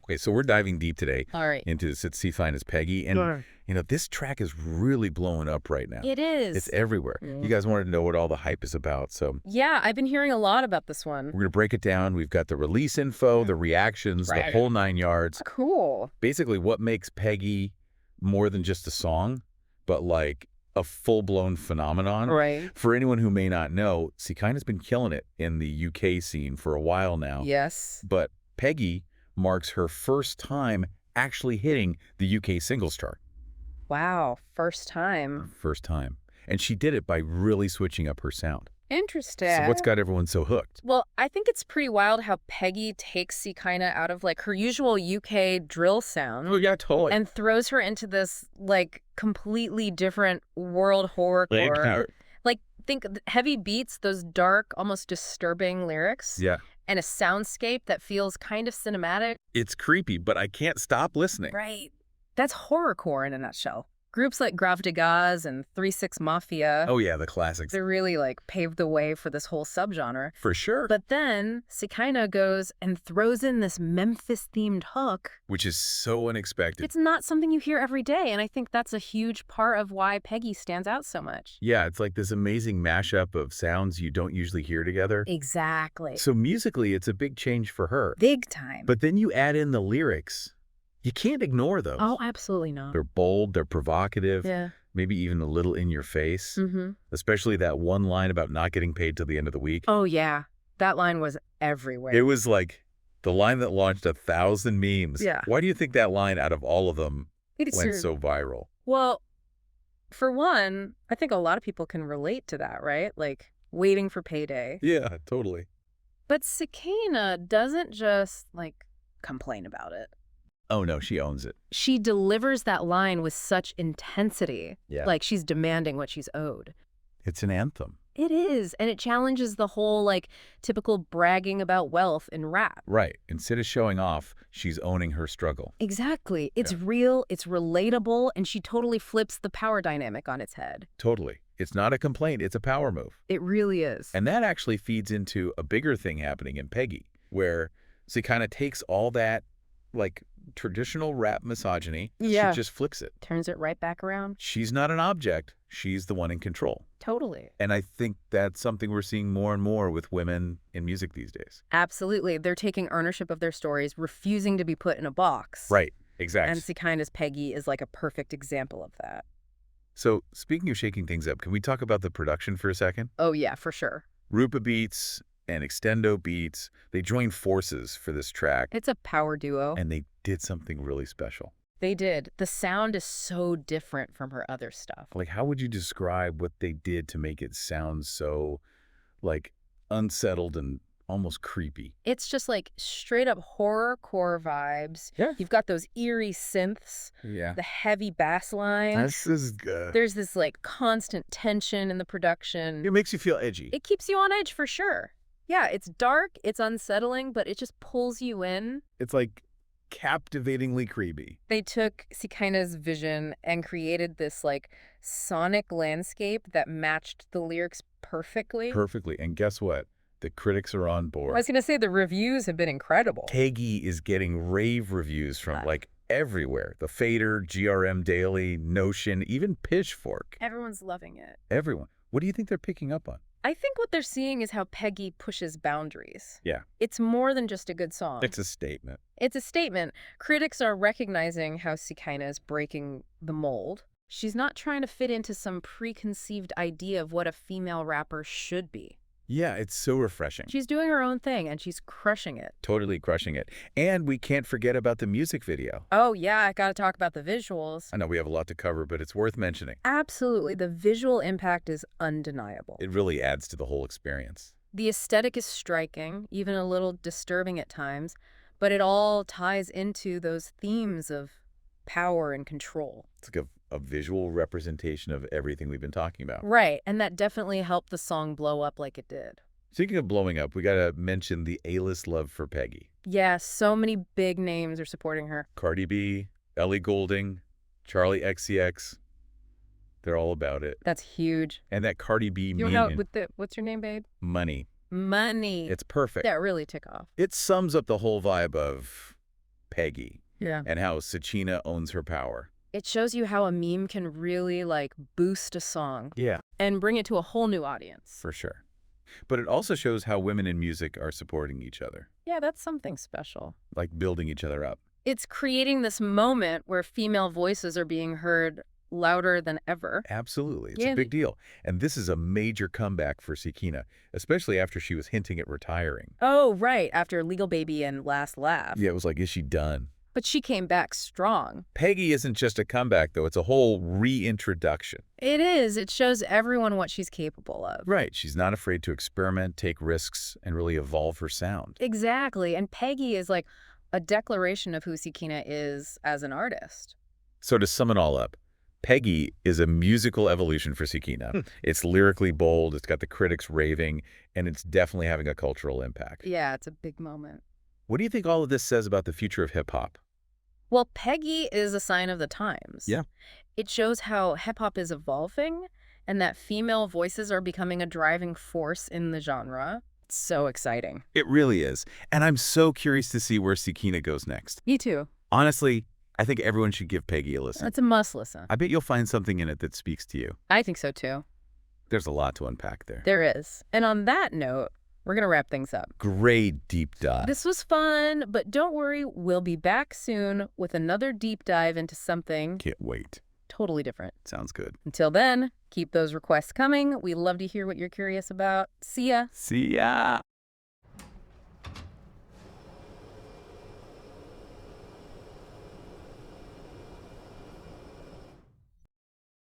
Okay, so we're diving deep today All right. into this at Fine as Peggy. And, Sure. this track is really blowing up right now. It is. It's everywhere. You guys wanted to know what all the hype is about, so Yeah, I've been hearing a lot about this one. we're going to break it down. We've got the release info, the reactions, the whole 9 yards. Cool. Basically, what makes Peggy more than just a song, but like a full-blown phenomenon. Right. For anyone who may not know, Ceechynaa's been killing it in the UK scene for a while now. Yes. But Peggy marks her first time actually hitting the UK singles chart. Wow. First time. First time. And she did it by really switching up her sound. Interesting. So what's got everyone so hooked? Well, I think it's pretty wild how Peggy takes Ceechynaa out of like her usual UK drill sound Oh, yeah, totally. and throws her into this like completely different world horrorcore. Like think heavy beats, those dark, almost disturbing lyrics. Yeah. And a soundscape that feels kind of cinematic. It's creepy, but I can't stop listening. Right. That's horrorcore in a nutshell. Groups like Grave de Gaz and 3-6 Mafia, Oh, yeah, the classics. they really like paved the way for this whole subgenre. For sure. But then Ceechynaa goes and throws in this Memphis-themed hook. Which is so unexpected. It's not something you hear every day, and I think that's a huge part of why Peggy stands out so much. Yeah, it's like this amazing mashup of sounds you don't usually hear together. Exactly. So musically, it's a big change for her. Big time. But then you add in the lyrics. You can't ignore those. Oh, absolutely not. They're bold, they're provocative, Yeah. maybe even a little in your face. Mm-hmm. Especially that one line about not getting paid till the end of the week. Oh, yeah. That line was everywhere. It was like the line that launched 1,000 memes. Yeah. Why do you think that line, out of all of them, It's went true. so viral? Well, for one, I think a lot of people can relate to that, right? Like waiting for payday. Yeah, totally. But Ceechynaa doesn't just like complain about it. Oh, no, she owns it. She delivers that line with such intensity, Yeah. like she's demanding what she's owed. It's an anthem. It is, and it challenges the whole like typical bragging about wealth in rap. Right. Instead of showing off, she's owning her struggle. Exactly. It's Yeah. real, it's relatable, and she totally flips the power dynamic on its head. Totally. It's not a complaint, it's a power move. It really is. And that actually feeds into a bigger thing happening in Peggy, where she kind of takes all that, like, traditional rap misogyny, Yeah. she just flips it. Turns it right back around. She's not an object, she's the one in control. Totally. And I think that's something we're seeing more and more with women in music these days. Absolutely. They're taking ownership of their stories, refusing to be put in a box. Right, exactly. And Ceechynaa's Peggy is like a perfect example of that. So, speaking of shaking things up, can we talk about the production for a second? Oh, yeah, for sure. Rupa Beats and Extendo Beats, they joined forces for this track, It's a power duo. and they did something really special. They did. The sound is so different from her other stuff. Like, how would you describe what they did to make it sound so, like, unsettled and almost creepy? It's just like straight up horrorcore vibes. Yeah. You've got those eerie synths, Yeah. the heavy bass lines. This is good. There's this like constant tension in the production. It makes you feel edgy. It keeps you on edge for sure. Yeah, it's dark, it's unsettling, but it just pulls you in. It's like captivatingly creepy. They took Ceechynaa's vision and created this like sonic landscape that matched the lyrics perfectly. Perfectly. And guess what? The critics are on I board. was going to say the reviews have been incredible. Peggy is getting rave reviews from, like, everywhere. The Fader, GRM Daily, Notion, even Pitchfork. Everyone's loving it. Everyone. What do you think they're picking up on? I think what they're seeing is how Peggy pushes boundaries. Yeah. It's more than just a good song. It's a statement. It's a statement. Critics are recognizing how Ceechynaa is breaking the mold. She's not trying to fit into some preconceived idea of what a female rapper should be. Yeah, it's so refreshing. She's doing her own thing, and she's crushing it. Totally crushing it. And we can't forget about the music video. Oh, yeah, I gotta talk about the visuals. I know we have a lot to cover, but it's worth mentioning. Absolutely. The visual impact is undeniable. It really adds to the whole experience. The aesthetic is striking, even a little disturbing at times, but it all ties into those themes of power and control. It's like a visual representation of everything we've been talking about. Right, and that definitely helped the song blow up like it did. Speaking of blowing up, we got to mention the A-list love for Peggy. Yeah, so many big names are supporting her. Cardi B, Ellie Goulding, Charlie XCX. They're all about it. That's huge. And that Cardi B You meme, know, with the what's your name, babe? money. Money. It's perfect. That really took off. It sums up the whole vibe of Peggy Yeah. and how Ceechynaa owns her power. It shows you how a meme can really, like, boost a song Yeah, and bring it to a whole new audience. for sure. But it also shows how women in music are supporting each other, Yeah, that's something special. like building each other up. It's creating this moment where female voices are being heard louder than ever. Absolutely. It's Yeah. a big deal. And this is a major comeback for Ceechynaa, especially after she was hinting at retiring. Oh, right, after Legal Baby and Last Laugh. Yeah, it was like, is she done? But she came back strong. Peggy isn't just a comeback, though. It's a whole reintroduction. It is. It shows everyone what she's capable of. Right. She's not afraid to experiment, take risks, and really evolve her sound. Exactly. And Peggy is like a declaration of who Ceechynaa is as an artist. So to sum it all up, Peggy is a musical evolution for Ceechynaa. It's lyrically bold, it's got the critics raving, and it's definitely having a cultural impact. Yeah, it's a big moment. What do you think all of this says about the future of hip-hop? Well, Peggy is a sign of the times. Yeah. It shows how hip-hop is evolving and that female voices are becoming a driving force in the genre. It's so exciting. It really is. And I'm so curious to see where Ceechynaa goes next. Me too. Honestly, I think everyone should give Peggy a listen. It's a must listen. I bet you'll find something in it that speaks to you. I think so too. There's a lot to unpack there. There is. And on that note, we're going to wrap things up. Great deep dive. This was fun, but don't worry, we'll be back soon with another deep dive into something Can't wait. totally different. Sounds good. Until then, keep those requests coming. We love to hear what you're curious about. See ya. See ya.